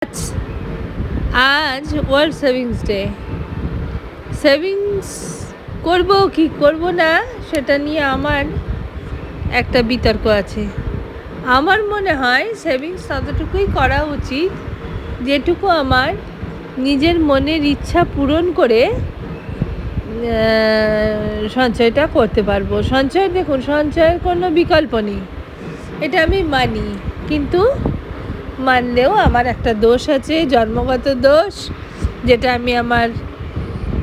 আজ world savings day. Savings করব কি করব না সেটা নিয়ে আমার একটা বিতর্ক আছে। আমার মনে হয় সেভিংস ততটুকুই করা উচিত যেটুকু আমার নিজের মনের ইচ্ছা পূরণ করে সঞ্চয়টা করতে পারবো। দেখুন, সঞ্চয়ের কোনো বিকল্প নেই, এটা আমি মানি। কিন্তু মানলেও আমার একটা দোষ আছে, জন্মগত দোষ, যেটা আমি আমার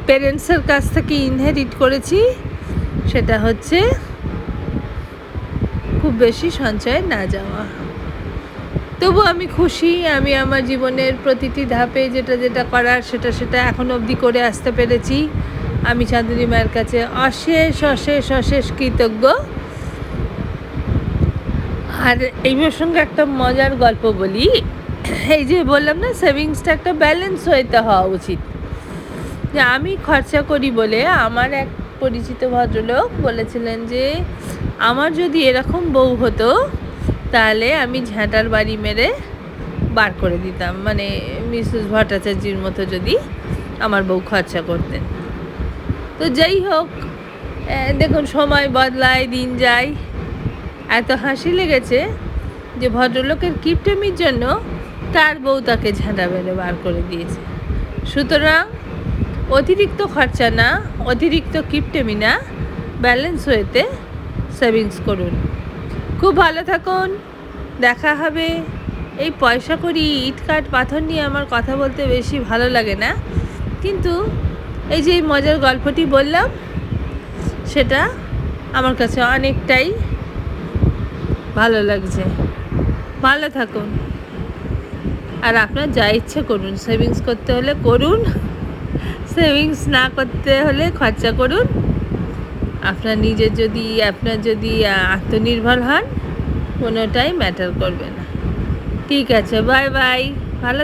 প্যারেন্টসের কাছ থেকে ইনহেরিট করেছি। সেটা হচ্ছে খুব বেশি সঞ্চয়ে না যাওয়া। তবু আমি খুশি, আমি আমার জীবনের প্রতিটি ধাপে যেটা করার সেটা এখন অবধি করে আসতে পেরেছি। আমি চাঁদনী মায়ের কাছে অশেষ কৃতজ্ঞ। আর এই প্রসঙ্গে একটা মজার গল্প বলি। এই যে বললাম না, সেভিংসটা একটা ব্যালেন্স হইতে হওয়া উচিত। যে আমি খরচা করি বলে আমার এক পরিচিত ভদ্রলোক বলেছিলেন যে আমার যদি এরকম বউ হতো তাহলে আমি ঝাঁটার বাড়ি মেরে বার করে দিতাম। মানে মিসেস ভট্টাচার্যের মতো যদি আমার বউ খরচা করতেন। তো যাই হোক, দেখুন সময় বদলায়, দিন যায়। এত হাসি লেগেছে যে ভদ্রলোকের কিপটেমির জন্য তার বউ তাকে ঝাঁটা মেরে বার করে দিয়েছে। সুতরাং অতিরিক্ত খরচা না, অতিরিক্ত কিপটেমি না, ব্যালেন্স হয়েতে সেভিংস করুন। খুব ভালো থাকুন, দেখা হবে। এই পয়সা করি, ইট কাঠ পাথর নিয়ে আমার কথা বলতে বেশি ভালো লাগে না, কিন্তু এই যে মজার গল্পটি বললাম সেটা আমার কাছে অনেকটাই ভালো লাগছে। ভালো থাকুন, আর আপনার যা ইচ্ছে করুন। সেভিংস করতে হলে করুন, সেভিংস না করতে হলে খরচা করুন। আপনার যদি আত্মনির্ভর হন, কোনোটাই ম্যাটার করবে না। ঠিক আছে, বাই বাই, ভালো